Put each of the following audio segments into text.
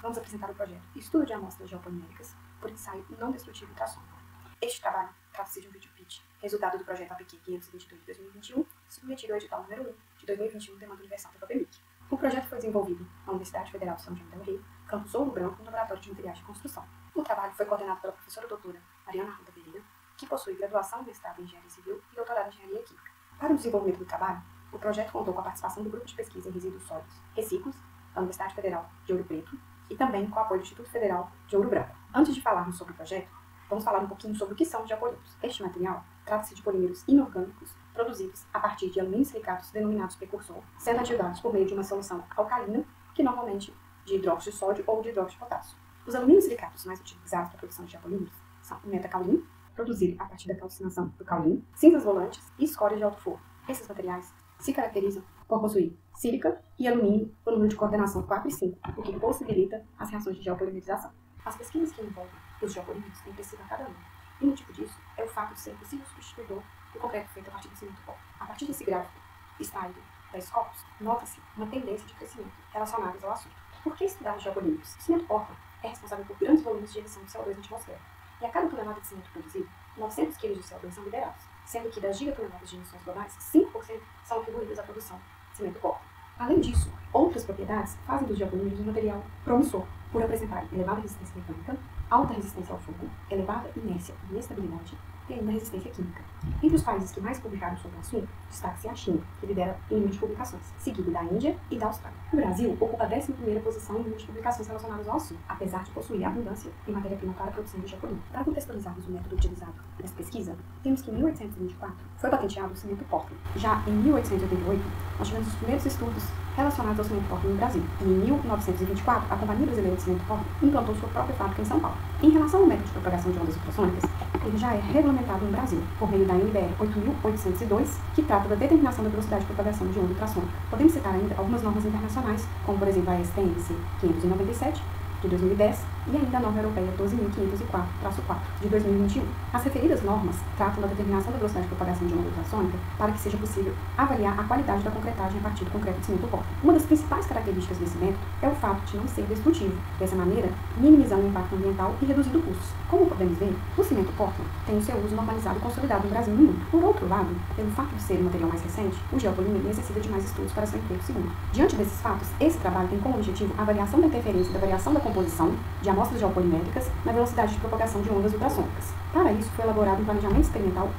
vamos apresentar o projeto Estudo de Amostras Geopoliméricas por Ensaio Não Destrutivo Ultrassônico. Este trabalho trata-se de um vídeo pitch, resultado do projeto APQ 522 de 2021, submetido ao edital número 1 de 2021, demanda universal da FAPEMIC. O projeto foi desenvolvido na Universidade Federal de São João del Rei, campus Ouro Branco, no Laboratório de Materiais de Construção. O trabalho foi coordenado pela professora doutora Mariana Arruda Pereira, que possui graduação e mestrado em Engenharia Civil e doutorado em Engenharia Química. Para o desenvolvimento do trabalho, o projeto contou com a participação do Grupo de Pesquisa em Resíduos Sólidos, Reciclos, da Universidade Federal de Ouro Preto, e também com o apoio do Instituto Federal de Ouro Branco. Antes de falarmos sobre o projeto, vamos falar um pouquinho sobre o que são os geopolímeros. Este material trata-se de polímeros inorgânicos produzidos a partir de alumínios silicatos denominados precursor, sendo ativados por meio de uma solução alcalina, que normalmente de hidróxido de sódio ou de hidróxido de potássio. Os alumínios silicatos mais utilizados para a produção de geopolímeros são o metacaolino, produzido a partir da calcinação do caolino, cinzas volantes e escória de alto forno. Esses materiais se caracterizam por possuir sílica e alumínio no número de coordenação 4 e 5, o que possibilita as reações de geopolimerização. As pesquisas que envolvem os geopolímeros têm crescido a cada ano, e o motivo disso é o fato de ser possível substituidor do concreto feito a partir do cimento pó. A partir desse gráfico extraído da Scopus, nota-se uma tendência de crescimento relacionada ao assunto. Por que estudar os geopolímeros? O cimento Portland é responsável por grandes volumes de emissão de CO2 na atmosfera, e a cada tonelada de cimento produzido, 900 kg de CO2 são liberados, sendo que das gigatoneladas de emissões globais, 5% são atribuídas à produção de cimento Portland. Além disso, outras propriedades fazem dos geopolímeros um material promissor, por apresentarem elevada resistência mecânica, alta resistência ao fogo, elevada inércia e estabilidade, e ainda resistência química. Entre os países que mais publicaram sobre o assunto, destaca-se a China, que lidera em número de publicações, seguido da Índia e da Austrália. O Brasil ocupa a 11ª posição em número de publicações relacionadas ao assunto, apesar de possuir abundância em matéria-prima para a produção de geopolímeros. Para contextualizarmos o método utilizado nessa pesquisa, temos que em 1824 foi patenteado o cimento Portland. Já em 1888, nós tivemos os primeiros estudos relacionados ao cimento Portland no Brasil. E em 1924, a Companhia Brasileira de Cimento Portland implantou sua própria fábrica em São Paulo. Em relação ao método de propagação de ondas ultrassônicas, ele já é regulamentado no Brasil, por meio da NBR 8802, que trata da determinação da velocidade de propagação de onda ultrassônica. Podemos citar ainda algumas normas internacionais, como por exemplo a STM 597, de 2010, e ainda a norma europeia 12.504-4, de 2021. As referidas normas tratam da determinação da velocidade de propagação de onda ultrassônica para que seja possível avaliar a qualidade da concretagem a partir do concreto de cimento Portland. Uma das principais características desse método é o fato de não ser destrutivo, dessa maneira minimizando o impacto ambiental e reduzindo custos. Como podemos ver, o cimento Portland tem o seu uso normalizado e consolidado no Brasil e no mundo. Por outro lado, pelo fato de ser um material mais recente, o geopolímero necessita de mais estudos para seu emprego seguro. Diante desses fatos, esse trabalho tem como objetivo a avaliação da interferência da variação da composição de amostras geopoliméricas na velocidade de propagação de ondas ultrassônicas. Para isso, foi elaborado um planejamento experimental,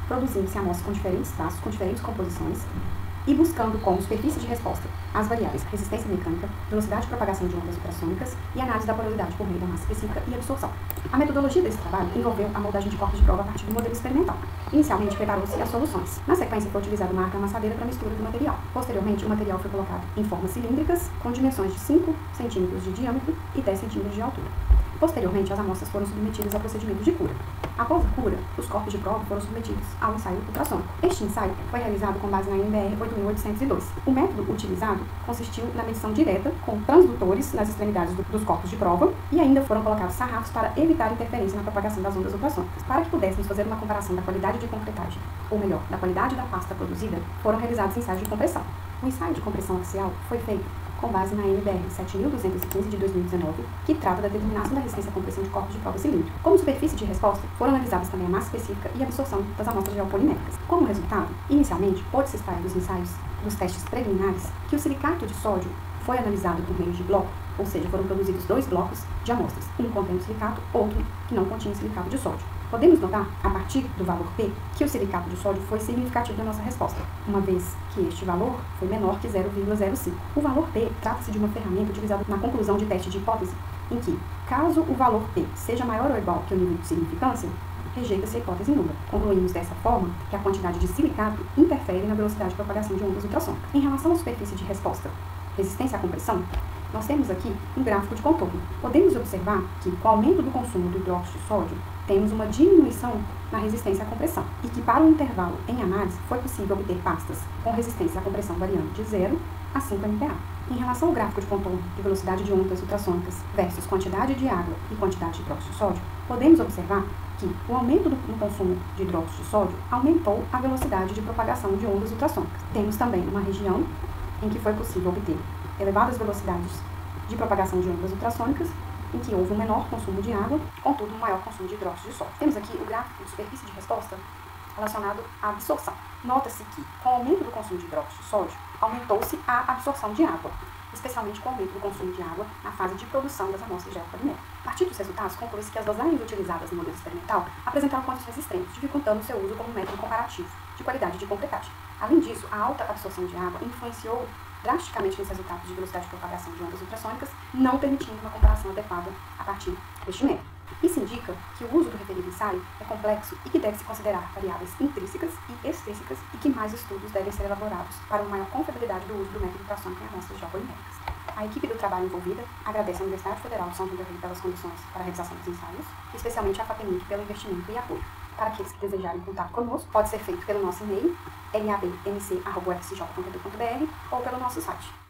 produzindo-se amostras com diferentes traços, com diferentes composições, e buscando como superfície de resposta as variáveis resistência mecânica, velocidade de propagação de ondas ultrassônicas e análise da porosidade por meio da massa específica e absorção. A metodologia desse trabalho envolveu a moldagem de corpos de prova a partir do modelo experimental. Inicialmente, preparou-se as soluções. Na sequência, foi utilizada uma arca amassadeira para a mistura do material. Posteriormente, o material foi colocado em formas cilíndricas, com dimensões de 5 cm de diâmetro e 10 cm de altura. Posteriormente, as amostras foram submetidas ao procedimento de cura. Após a cura, os corpos de prova foram submetidos ao ensaio ultrassônico. Este ensaio foi realizado com base na NBR 8802. O método utilizado consistiu na medição direta com transdutores nas extremidades dos corpos de prova e ainda foram colocados sarrafos para evitar interferência na propagação das ondas ultrassônicas. Para que pudéssemos fazer uma comparação da qualidade de concretagem, ou melhor, da qualidade da pasta produzida, foram realizados ensaios de compressão. O ensaio de compressão axial foi feito com base na NBR 7215 de 2019, que trata da determinação da resistência à compressão de corpos de prova cilíndrico. Como superfície de resposta, foram analisadas também a massa específica e a absorção das amostras geopoliméricas. Como resultado, inicialmente, pôde-se extrair dos ensaios dos testes preliminares que o silicato de sódio foi analisado por meio de bloco, ou seja, foram produzidos 2 blocos de amostras, um contendo silicato, outro que não continha silicato de sódio. Podemos notar, a partir do valor P, que o silicato de sódio foi significativo da nossa resposta, uma vez que este valor foi menor que 0,05. O valor P trata-se de uma ferramenta utilizada na conclusão de teste de hipótese, em que, caso o valor P seja maior ou igual que o nível de significância, rejeita-se a hipótese nula. Concluímos dessa forma que a quantidade de silicato interfere na velocidade de propagação de ondas ultrassônicas. Em relação à superfície de resposta, resistência à compressão, nós temos aqui um gráfico de contorno. Podemos observar que, com o aumento do consumo do hidróxido de sódio, temos uma diminuição na resistência à compressão, e que para o intervalo em análise foi possível obter pastas com resistência à compressão variando de 0 a 5 MPa. Em relação ao gráfico de contorno de velocidade de ondas ultrassônicas versus quantidade de água e quantidade de hidróxido de sódio, podemos observar que o aumento no consumo de hidróxido de sódio aumentou a velocidade de propagação de ondas ultrassônicas. Temos também uma região em que foi possível obter elevadas velocidades de propagação de ondas ultrassônicas, em que houve um menor consumo de água, contudo um maior consumo de hidróxido de sódio. Temos aqui o gráfico de superfície de resposta relacionado à absorção. Nota-se que, com o aumento do consumo de hidróxido de sódio, aumentou-se a absorção de água, especialmente com o aumento do consumo de água na fase de produção das amostras de água polimérica. A partir dos resultados, conclui-se que as dosagens utilizadas no modelo experimental apresentaram condições extremas, dificultando seu uso como método comparativo de qualidade de concretagem. Além disso, a alta absorção de água influenciou drasticamente nos resultados de velocidade de propagação de ondas ultrassônicas, não permitindo uma comparação adequada a partir deste método. Isso indica que o uso do referido ensaio é complexo e que deve-se considerar variáveis intrínsecas e extrínsecas e que mais estudos devem ser elaborados para uma maior confiabilidade do uso do método ultrassônico em amostras geopoliméricas. A equipe do trabalho envolvida agradece à Universidade Federal de São João del Rei pelas condições para a realização dos ensaios, e especialmente à FAPEMIG pelo investimento e apoio. Para aqueles que desejarem contato conosco, pode ser feito pelo nosso e-mail, labmc.ufsj.edu.br ou pelo nosso site.